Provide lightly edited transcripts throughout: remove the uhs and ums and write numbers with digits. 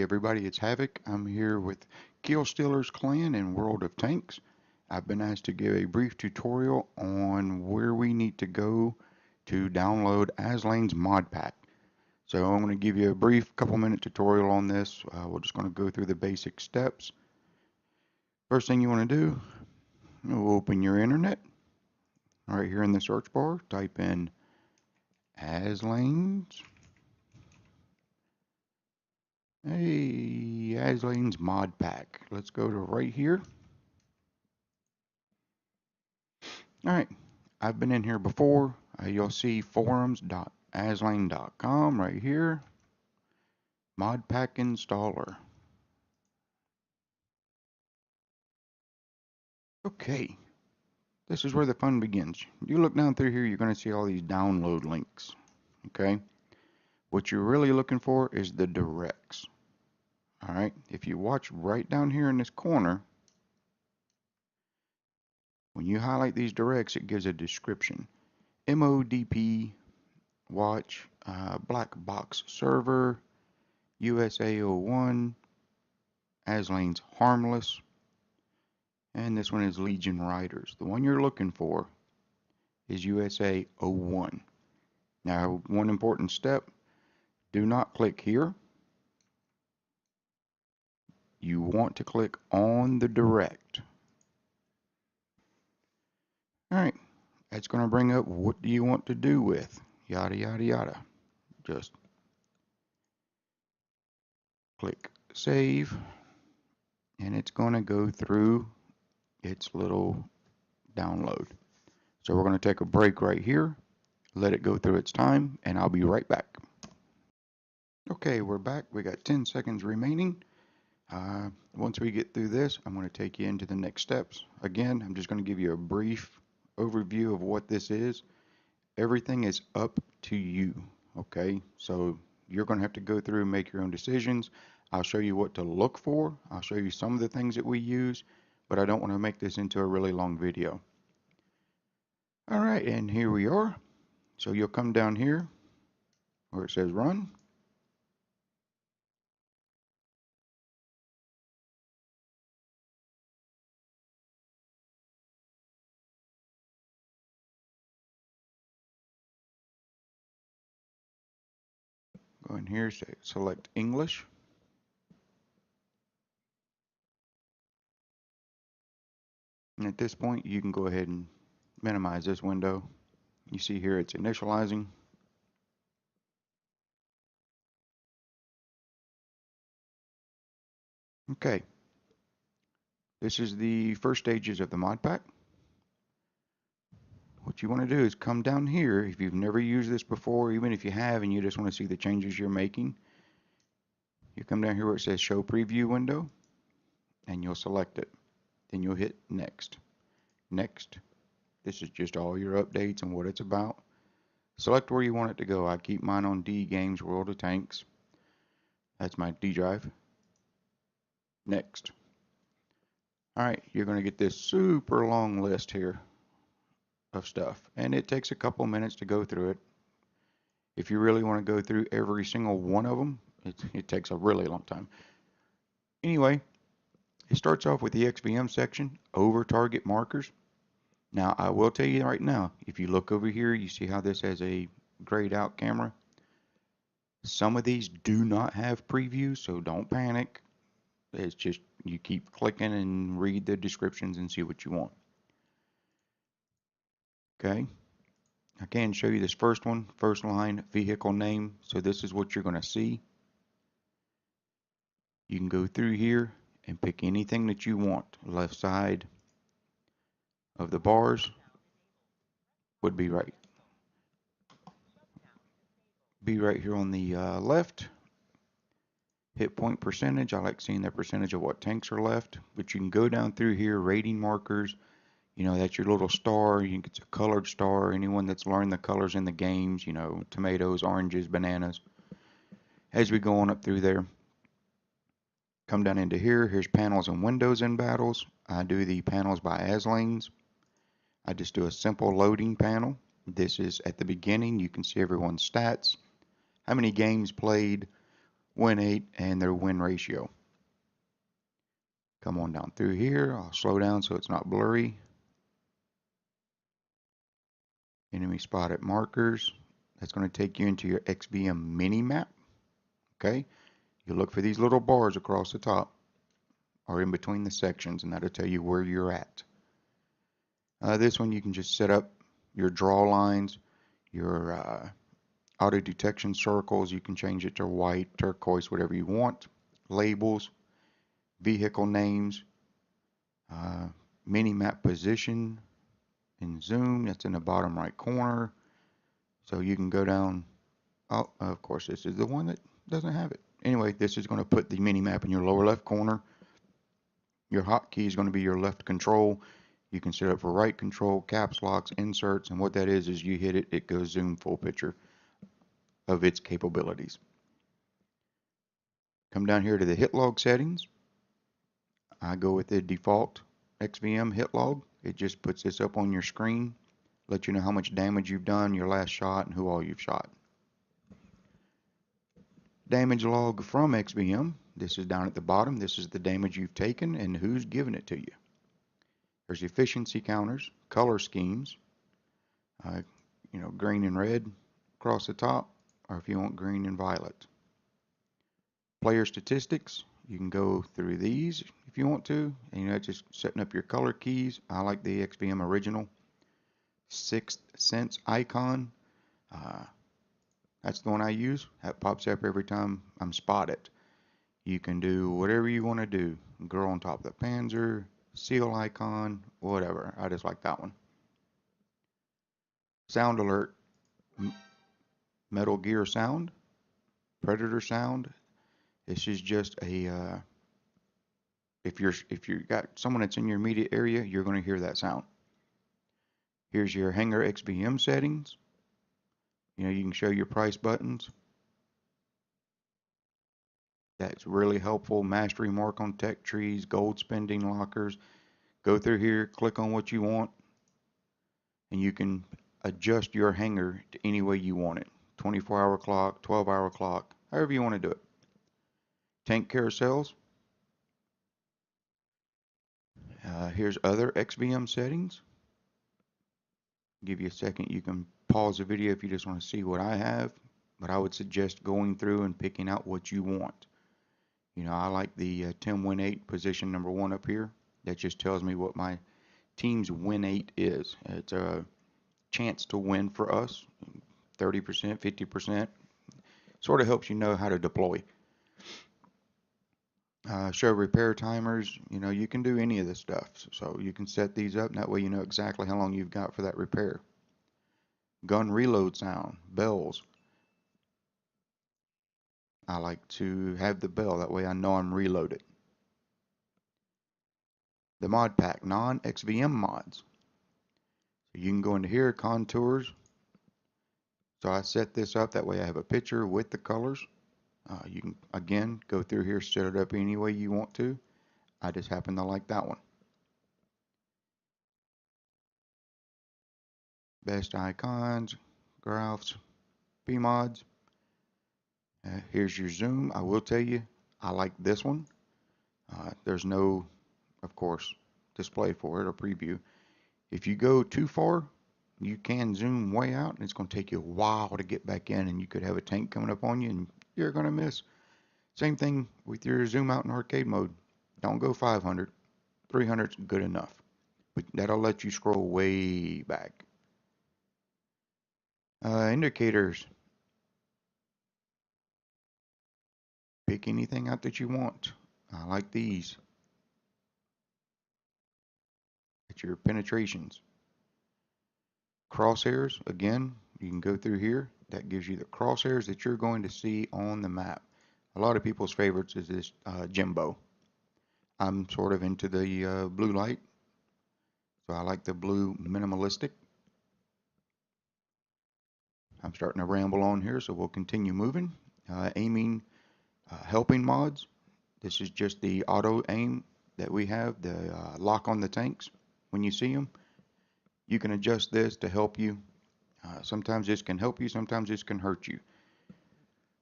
everybody, it's Havoc. I'm here with Killstealer's Clan in World of Tanks. I've been asked to give a brief tutorial on where we need to go to download Aslains mod pack. So I'm going to give you a brief couple-minute tutorial on this. We're just going to go through the basic steps. First thing you want to do, you'll open your internet. Right here in the search bar, type in Aslains. Hey, Aslains mod pack. Let's go to right here. Alright, I've been in here before. You'll see forums.aslain.com right here. Mod pack installer. Okay, this is where the fun begins. You look down through here, you're going to see all these download links. Okay, what you're really looking for is the directs. Alright, if you watch right down here in this corner, when you highlight these directs, it gives a description. MODP, watch, black box server, USA01, Aslains harmless, and this one is Legion Riders. The one you're looking for is USA01. Now, one important step, do not click here. You want to click on the direct. Alright, that's going to bring up what do you want to do with, yada yada yada. Just click save, and it's going to go through its little download. So we're going to take a break right here, let it go through its time, and I'll be right back. Okay, we're back. We got 10 seconds remaining. Once we get through this, I'm going to take you into the next steps. Again, I'm just going to give you a brief overview of what this is. Everything is up to you. Okay, so you're going to have to go through and make your own decisions. I'll show you what to look for. I'll show you some of the things that we use, but I don't want to make this into a really long video. All right, and here we are. So you'll come down here where it says run. Go in here, say select English. And at this point, you can go ahead and minimize this window. You see here it's initializing. Okay, this is the first stages of the mod pack. What you want to do is come down here. If you've never used this before, even if you have and you just want to see the changes you're making, you come down here where it says show preview window, and you'll select it. Then you'll hit next. Next. This is just all your updates and what it's about. Select where you want it to go. I keep mine on D Games World of Tanks. That's my D drive. Next. Alright, you're going to get this super long list here of stuff, and it takes a couple minutes to go through it. If you really want to go through every single one of them, it takes a really long time. Anyway, it starts off with the Xbm section, over target markers. Now, I will tell you right now, if you look over here, you see how this has a grayed out camera. Some of these do not have previews, so don't panic. It's just you keep clicking and read the descriptions and see what you want. Okay, I can show you this first one, first line, vehicle name. So this is what you're going to see. You can go through here and pick anything that you want. Left side of the bars would be right here on the left. Hit point percentage. I like seeing the percentage of what tanks are left, but you can go down through here, rating markers. You know, that's your little star. You can get a colored star. Anyone that's learned the colors in the games, you know, tomatoes, oranges, bananas. As we go on up through there, come down into here. Here's panels and windows in battles. I do the panels by Aslains. I just do a simple loading panel. This is at the beginning. You can see everyone's stats, how many games played, win8, and their win ratio. Come on down through here. I'll slow down so it's not blurry. Enemy spotted markers. That's going to take you into your Xbm Minimap. Okay. You look for these little bars across the top or in between the sections, and that'll tell you where you're at. This one you can just set up your draw lines, your auto detection circles. You can change it to white, turquoise, whatever you want. Labels, vehicle names, Minimap position and zoom. That's in the bottom right corner. So you can go down. Oh, of course, this is the one that doesn't have it. Anyway, this is going to put the Minimap in your lower left corner. Your hotkey is going to be your left control. You can set up for right control, caps locks, inserts, and what that is you hit it, it goes zoom full picture of its capabilities. Come down here to the hit log settings. I go with the default Xbm hit log. It just puts this up on your screen, let you know how much damage you've done, your last shot, and who all you've shot. Damage log from Xbm. This is down at the bottom. This is the damage you've taken and who's given it to you. There's efficiency counters, color schemes, green and red across the top, or if you want green and violet. Player statistics, you can go through these if you want to, and just setting up your color keys. I like the Xbm original. Sixth Sense icon, that's the one I use. That pops up every time I'm spotted. You can do whatever you want to do. Girl on top of the Panzer, seal icon, whatever. I just like that one. Sound alert, Metal Gear sound, Predator sound. This is just a if you got someone that's in your immediate area, you're going to hear that sound. Here's your Hangar Xbm settings. You can show your price buttons. That's really helpful. Mastery mark on tech trees, gold spending lockers. Go through here, click on what you want, and you can adjust your hangar to any way you want it. 24-hour clock, 12-hour clock, however you want to do it. Tank carousels. Here's other Xbm settings. Give you a second. You can pause the video if you just want to see what I have, but I would suggest going through and picking out what you want. I like the 10-win-8 position number 1 up here. That just tells me what my team's win-8 is. It's a chance to win for us, 30%, 50%. Sort of helps you know how to deploy. Show repair timers. You can do any of this stuff. So you can set these up, and that way you know exactly how long you've got for that repair. Gun reload sound, bells. I like to have the bell, that way I know I'm reloaded. The mod pack, non-XVM mods. So you can go into here, contours. So I set this up, that way I have a picture with the colors. You can, again, go through here, set it up any way you want to. I just happen to like that one. Best icons, graphs, B-mods. Here's your zoom. I will tell you, I like this one. There's no, of course, display for it or preview. If you go too far, you can zoom way out, and it's going to take you a while to get back in, and you could have a tank coming up on you, and you're going to miss. Same thing with your zoom out in arcade mode. Don't go 500. 300 is good enough, but that'll let you scroll way back. Indicators. Pick anything out that you want. I like these. It's your penetrations. Crosshairs, again, you can go through here. That gives you the crosshairs that you're going to see on the map. A lot of people's favorites is this Jimbo. I'm sort of into the blue light, so I like the blue minimalistic. I'm starting to ramble on here, so we'll continue moving. Aiming, helping mods. This is just the auto aim that we have, the lock on the tanks when you see them. You can adjust this to help you. Sometimes this can help you, sometimes this can hurt you.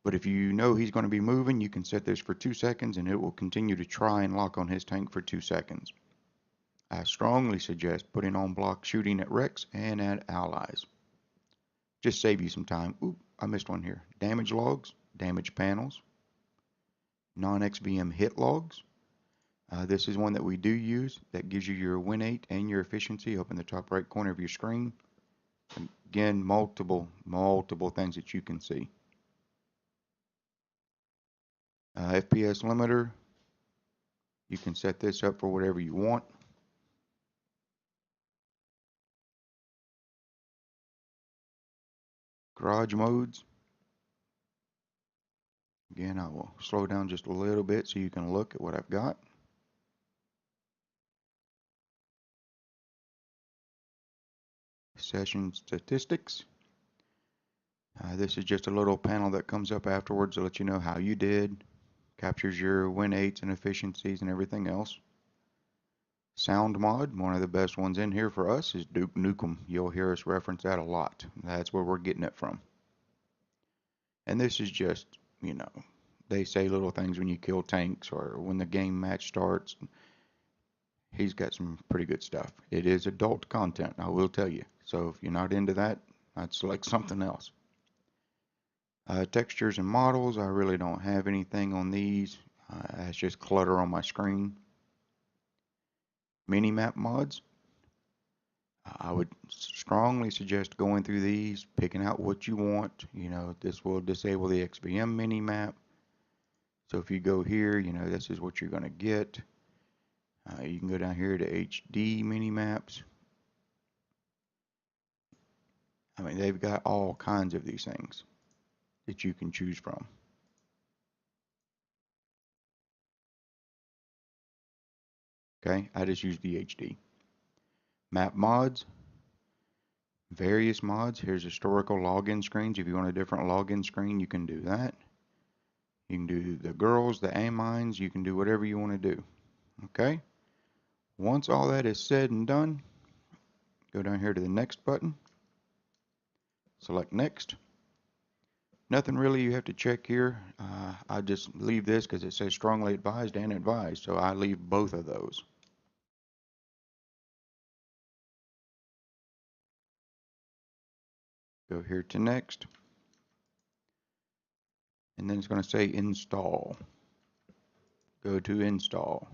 But if you know he's going to be moving, you can set this for 2 seconds and it will continue to try and lock on his tank for 2 seconds. I strongly suggest putting on block shooting at wrecks and at allies. Just save you some time. Oop, I missed one here. Damage logs, damage panels, non-XBM hit logs. This is one that we do use that gives you your win rate and your efficiency up in the top right corner of your screen. Again, multiple things that you can see. FPS limiter, you can set this up for whatever you want. Garage modes. Again, I will slow down just a little bit so you can look at what I've got. Session statistics. This is just a little panel that comes up afterwards to let you know how you did. Captures your win rates and efficiencies and everything else. Sound mod, one of the best ones in here for us is Duke Nukem. You'll hear us reference that a lot. That's where we're getting it from. And this is just, you know, they say little things when you kill tanks or when the game match starts. He's got some pretty good stuff. It is adult content, I will tell you. So if you're not into that, I'd select something else. Textures and models, I really don't have anything on these. It's just clutter on my screen. Minimap mods. I would strongly suggest going through these, picking out what you want. You know, this will disable the Xbm minimap. So if you go here, you know, this is what you're going to get. You can go down here to HD minimaps. I mean, they've got all kinds of these things that you can choose from. Okay, I just use the HD. Map mods, various mods. Here's historical login screens. If you want a different login screen, you can do that. You can do the girls, the amines, you can do whatever you want to do. Okay, once all that is said and done, go down here to the next button, select next. Nothing really you have to check here. I just leave this because it says strongly advised and advised, so I leave both of those. Go here to next, and then it's going to say install. Go to install.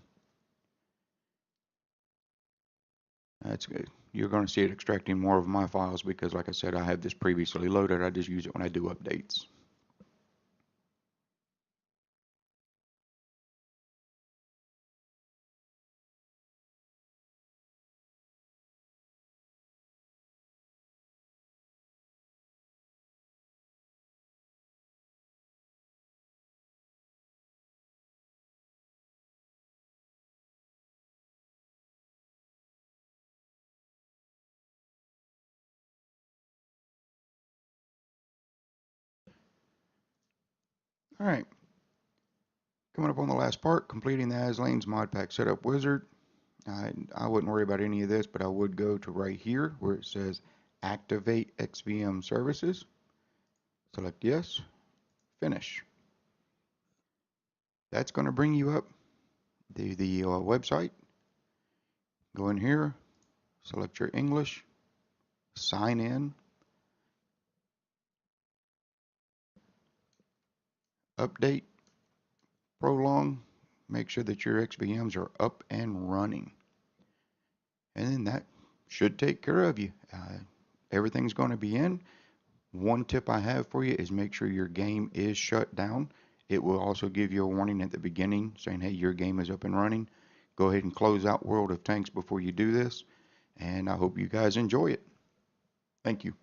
That's good. You're going to see it extracting more of my files because, like I said, I have this previously loaded. I just use it when I do updates. All right. Coming up on the last part, completing the Aslains mod pack setup wizard. I wouldn't worry about any of this, but I would go to right here where it says activate Xbm services. Select yes, finish. That's going to bring you up to the website. Go in here, select your English, sign in, update, prolong, make sure that your XBMs are up and running. And then that should take care of you. Everything's going to be in. One tip I have for you is make sure your game is shut down. It will also give you a warning at the beginning saying, hey, your game is up and running. Go ahead and close out World of Tanks before you do this. And I hope you guys enjoy it. Thank you.